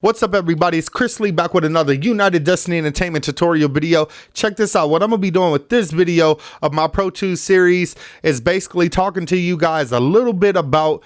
What's up, everybody? It's Chris Lee back with another United Destiny Entertainment tutorial video. Check this out. What I'm going to be doing with this video of my Pro Tools series is basically talking to you guys a little bit about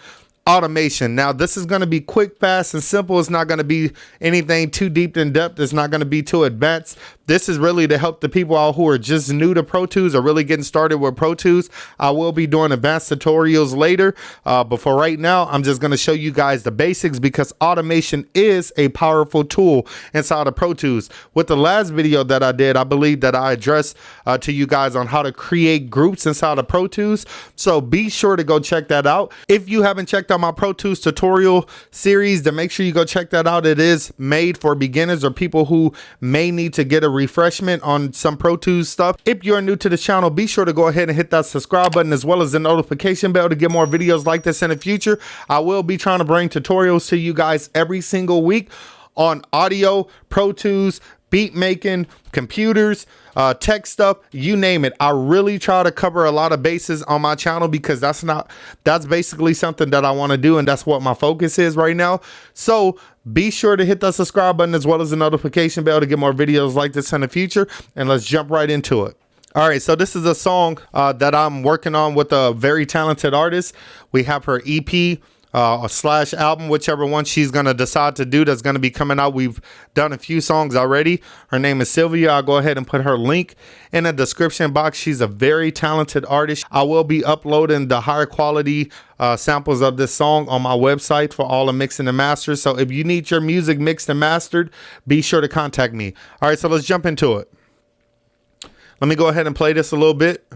automation. Now, this is going to be quick, fast, and simple. It's not going to be anything too deep in depth. It's not going to be too advanced. This is really to help the people out who are just new to Pro Tools or really getting started with Pro Tools. I will be doing advanced tutorials later, but for right now, I'm just going to show you guys the basics because automation is a powerful tool inside of Pro Tools. With the last video that I did, I believe that I addressed to you guys on how to create groups inside of Pro Tools. So be sure to go check that out. If you haven't checked out my Pro Tools tutorial series, then make sure you go check that out. It is made for beginners or people who may need to get a refreshment on some Pro Tools stuff. If you're new to the channel, be sure to go ahead and hit that subscribe button as well as the notification bell to get more videos like this in the future. I will be trying to bring tutorials to you guys every single week on audio, Pro Tools, beat making, computers, tech stuff, you name it. I really try to cover a lot of bases on my channel because that's basically something that I want to do, and that's what my focus is right now. So be sure to hit the subscribe button as well as the notification bell to get more videos like this in the future, and let's jump right into it. All right, so this is a song that I'm working on with a very talented artist. We have her EP slash album, whichever one she's gonna decide to do, that's gonna be coming out. We've done a few songs already. Her name is Sylvia. I'll go ahead and put her link in the description box. She's a very talented artist. I will be uploading the higher quality samples of this song on my website for all the mixing and masters. So if you need your music mixed and mastered, be sure to contact me. All right, so let's jump into it. Let me go ahead and play this a little bit.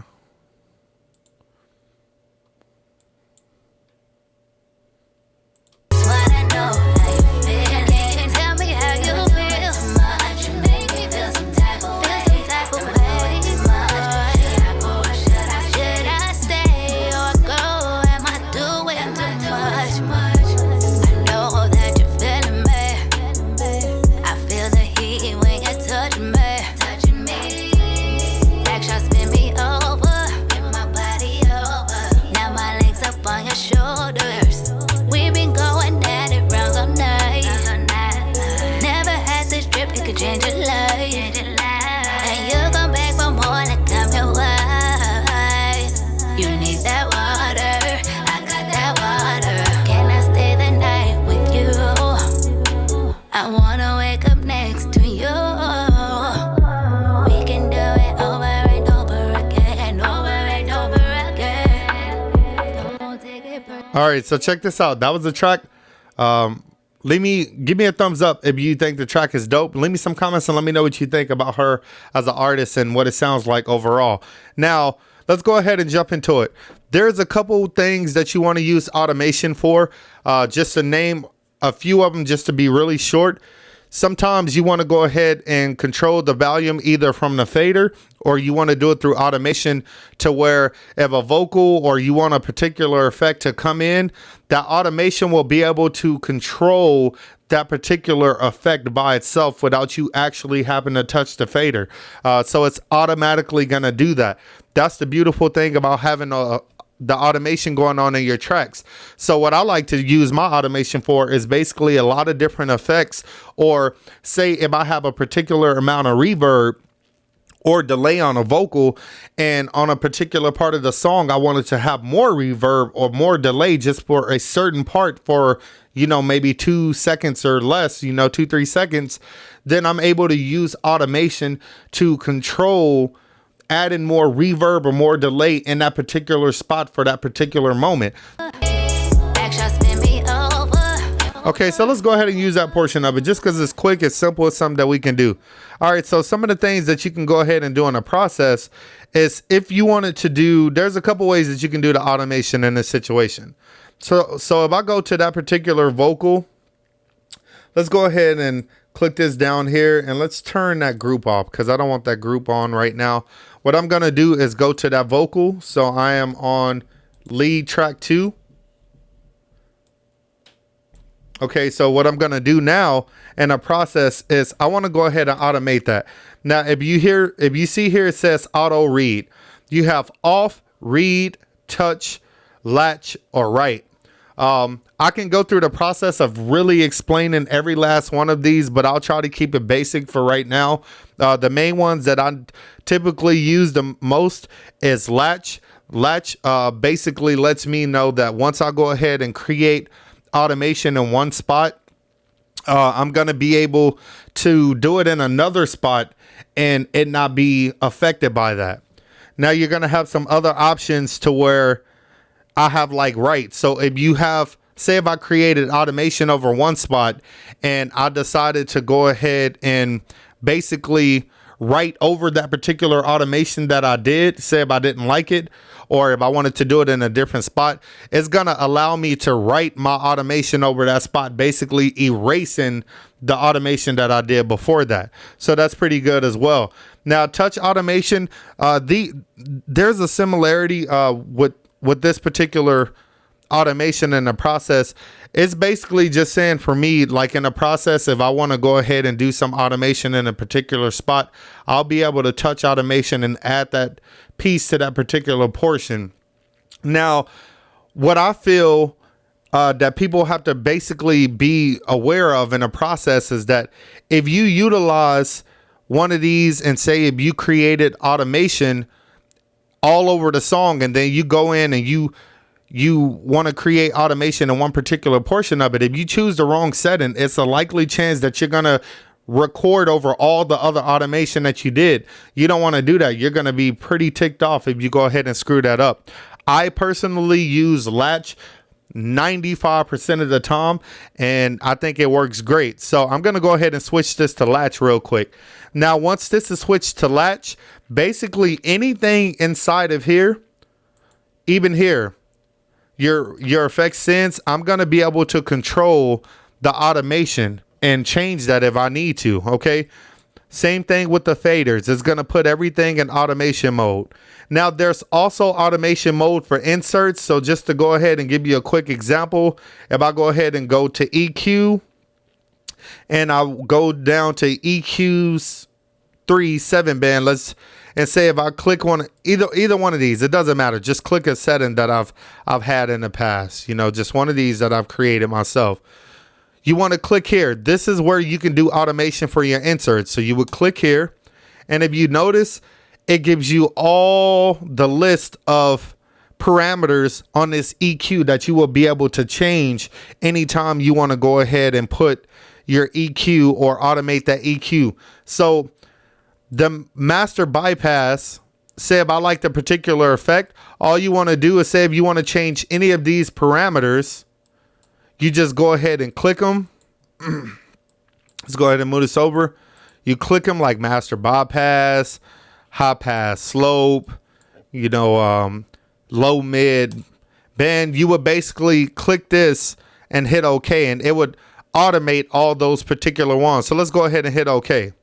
All right, so check this out. That was the track. Give me a thumbs up if you think the track is dope. Leave me some comments and let me know what you think about her as an artist and what it sounds like overall. Now, let's go ahead and jump into it. There's a couple things that you want to use automation for. Just to name a few of them, just to be really short. Sometimes you want to go ahead and control the volume either from the fader, or you want to do it through automation to where if a vocal or you want a particular effect to come in, that automation will be able to control that particular effect by itself without you actually having to touch the fader. So it's automatically going to do that. That's the beautiful thing about having the automation going on in your tracks. So what I like to use my automation for is basically a lot of different effects, or say if I have a particular amount of reverb or delay on a vocal, and on a particular part of the song I wanted to have more reverb or more delay just for a certain part for, you know, maybe 2 seconds or less, 2-3 seconds, then I'm able to use automation to control adding more reverb or more delay in that particular spot for that particular moment. Okay, so let's go ahead and use that portion of it just because it's quick, it's simple, it's something that we can do. All right, so some of the things that you can go ahead and do in a process is, if you wanted to do, there's a couple ways that you can do the automation in this situation. So if I go to that particular vocal, let's go ahead and click this down here and let's turn that group off because I don't want that group on right now. What I'm going to do is go to that vocal. So I am on lead track 2. Okay, so what I'm going to do now in a process is I want to go ahead and automate that. Now, if you see here, it says auto read. You have off, read, touch, latch, or write. I can go through the process of really explaining every last one of these, but I'll try to keep it basic for right now. The main ones that I typically use the most is latch. Latch basically lets me know that once I go ahead and create automation in one spot, I'm going to be able to do it in another spot and it not be affected by that. Now you're going to have some other options to where I have like write. So if you have, say if I created automation over one spot and I decided to go ahead and basically write over that particular automation that I did, say if I didn't like it, or if I wanted to do it in a different spot, it's going to allow me to write my automation over that spot, basically erasing the automation that I did before that. So that's pretty good as well. Now, touch automation, there's a similarity with this particular automation in the process. It's basically just saying for me, like in a process, if I want to go ahead and do some automation in a particular spot, I'll be able to touch automation and add that piece to that particular portion. Now, what I feel that people have to basically be aware of in a process is that if you utilize one of these and say if you created automation all over the song and then you go in and you want to create automation in one particular portion of it, if you choose the wrong setting, it's a likely chance that you're going to record over all the other automation that you did. You don't want to do that. You're going to be pretty ticked off if you go ahead and screw that up. I personally use latch 95% of the time, and I think it works great. So I'm going to go ahead and switch this to latch real quick. Now, once this is switched to latch, basically anything inside of here, even here, your effects sense, I'm going to be able to control the automation and change that if I need to. Okay. Same thing with the faders. It's going to put everything in automation mode. Now there's also automation mode for inserts. So just to go ahead and give you a quick example, if I go ahead and go to EQ and I'll go down to EQ's 3/7 band, and say if I click on either one of these, it doesn't matter. Just click a setting that I've had in the past, just one of these that I've created myself. You want to click here. This is where you can do automation for your inserts. So you would click here, and if you notice, it gives you all the list of parameters on this EQ that you will be able to change anytime you want to go ahead and put your EQ or automate that EQ. So the master bypass, say if I like the particular effect, all you want to do is say if you want to change any of these parameters, you just go ahead and click them. Let's go ahead and move this over. You click them like master bypass, high pass, slope, low, mid, bend. You would basically click this and hit OK, and it would automate all those particular ones. So let's go ahead and hit OK.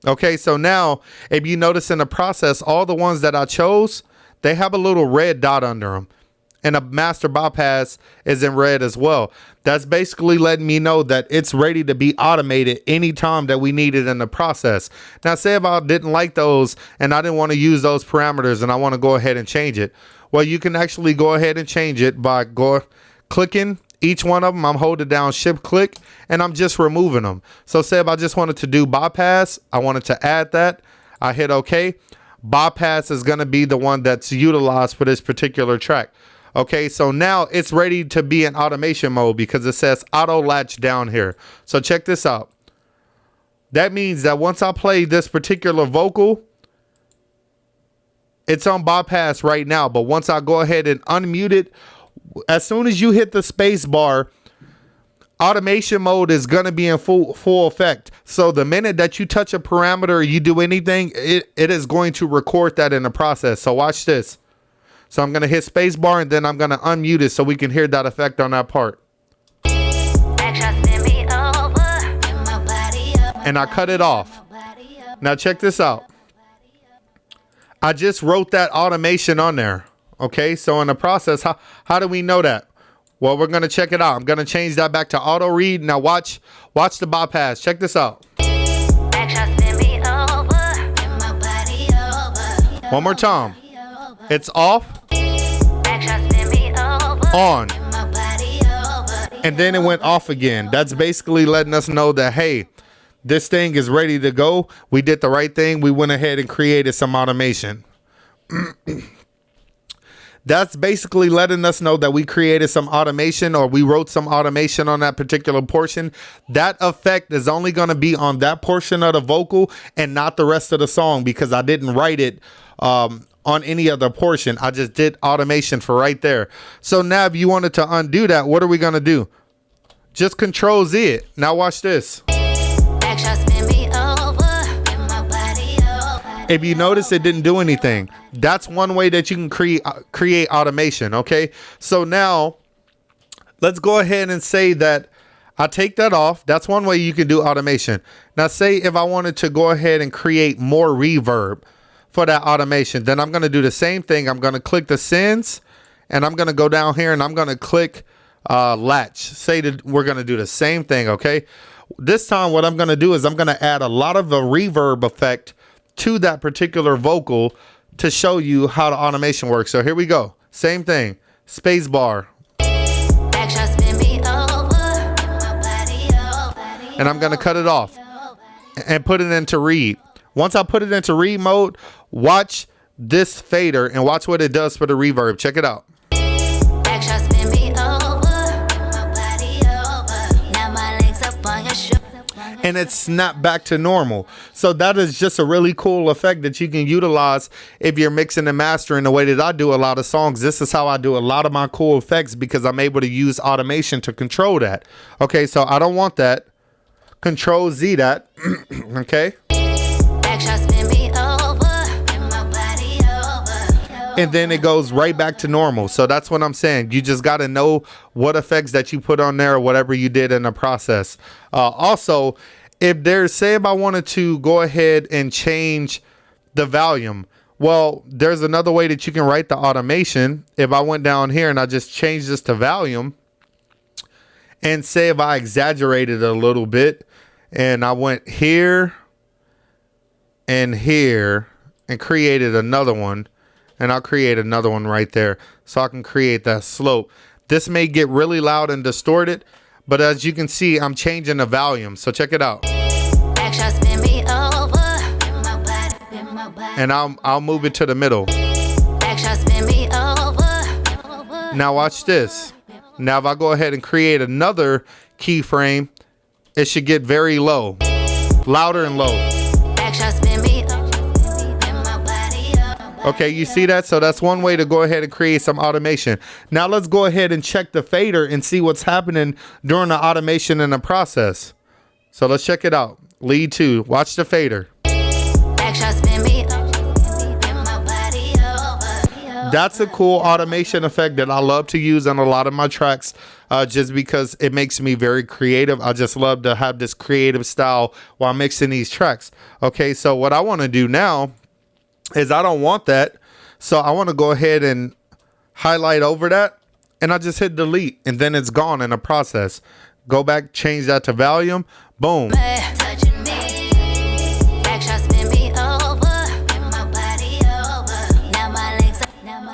Okay, so now if you notice in the process, all the ones that I chose, they have a little red dot under them. And a master bypass is in red as well. That's basically letting me know that it's ready to be automated anytime that we need it in the process. Now, say if I didn't like those and I didn't want to use those parameters and I want to go ahead and change it. Well, you can actually go ahead and change it by clicking each one of them. I'm holding down shift click and I'm just removing them. So say if I just wanted to do bypass, I wanted to add that. I hit OK. Bypass is going to be the one that's utilized for this particular track. Okay, so now it's ready to be in automation mode because it says auto latch down here. So check this out. That means that once I play this particular vocal, it's on bypass right now. But once I go ahead and unmute it, as soon as you hit the space bar, automation mode is going to be in full effect. So the minute that you touch a parameter or you do anything, it is going to record that in the process. So watch this. So I'm going to hit space bar and then I'm going to unmute it so we can hear that effect on that part. And I cut it off. Now check this out. I just wrote that automation on there. Okay, so in the process, how do we know that? Well, we're going to check it out. I'm going to change that back to auto read. Now watch the bypass. Check this out. One more time. It's off. On. and then it went off again. That's basically letting us know that, hey, this thing is ready to go. We did the right thing. We went ahead and created some automation. That's basically letting us know that we created some automation, or we wrote some automation on that particular portion. That effect is only going to be on that portion of the vocal and not the rest of the song, because I didn't write it on any other portion. I just did automation for right there. So now if you wanted to undo that, what are we going to do? Just Control Z it. Now watch this. If you notice, it didn't do anything. That's one way that you can create automation. Okay, so now let's go ahead and say that I take that off. That's one way you can do automation. Now say if I wanted to go ahead and create more reverb for that automation, then I'm going to do the same thing. I'm going to click the sends, and I'm going to go down here and I'm going to click latch. Say that we're going to do the same thing. Okay, this time what I'm going to do is I'm going to add a lot of the reverb effect to that particular vocal to show you how the automation works. So here we go. Same thing. Space bar. And I'm going to cut it off and put it into read. Once I put it into read mode, watch this fader and watch what it does for the reverb. Check it out. And it snapped back to normal. So that is just a really cool effect that you can utilize if you're mixing and mastering the way that I do a lot of songs. This is how I do a lot of my cool effects, because I'm able to use automation to control that. Okay, so I don't want that. Control Z that. Okay. And then it goes right back to normal. So that's what I'm saying. You just got to know what effects that you put on there or whatever you did in the process. Also, if there's, say if I wanted to go ahead and change the volume, well, there's another way that you can write the automation. If I went down here and I just changed this to volume, and say if I exaggerated a little bit and I went here and here and created another one, and I'll create another one right there so I can create that slope. This may get really loud and distorted, but as you can see, I'm changing the volume. So check it out. And I'll move it to the middle. Now watch this. Now if I go ahead and create another keyframe, it should get very low, louder and low. Okay, you see that? So that's one way to go ahead and create some automation. Now let's go ahead and check the fader and see what's happening during the automation in the process. So let's check it out. Lead 2, watch the fader. That's a cool automation effect that I love to use on a lot of my tracks, just because it makes me very creative. I just love to have this creative style while mixing these tracks. Okay, so what I want to do now is I don't want that. So I want to go ahead and highlight over that, and I just hit delete, and then it's gone in the process. Go back, change that to volume, boom.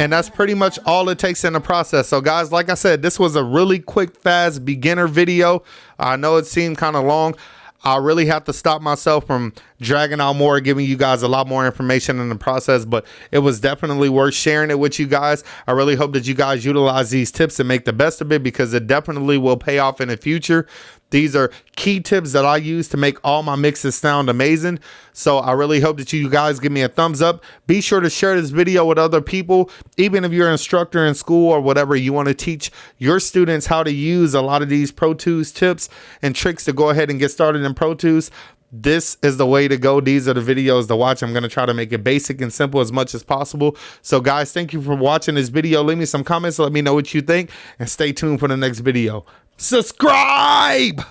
And that's pretty much all it takes in the process. So guys, like I said, this was a really quick, fast beginner video. I know it seemed kind of long. I really have to stop myself from dragging out more, giving you guys a lot more information in the process, but it was definitely worth sharing it with you guys. I really hope that you guys utilize these tips and make the best of it, because it definitely will pay off in the future. These are key tips that I use to make all my mixes sound amazing. So I really hope that you guys give me a thumbs up. Be sure to share this video with other people. Even if you're an instructor in school or whatever, you want to teach your students how to use a lot of these Pro Tools tips and tricks to go ahead and get started in Pro Tools, this is the way to go. These are the videos to watch. I'm going to try to make it basic and simple as much as possible. So guys, thank you for watching this video. Leave me some comments. Let me know what you think, and stay tuned for the next video. Subscribe!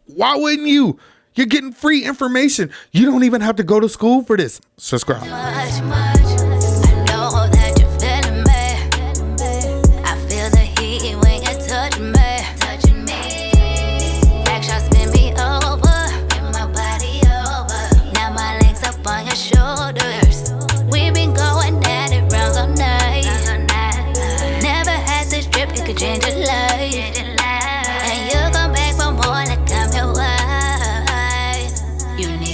Why wouldn't you? You're getting free information. You don't even have to go to school for this. Subscribe. Change your life. You need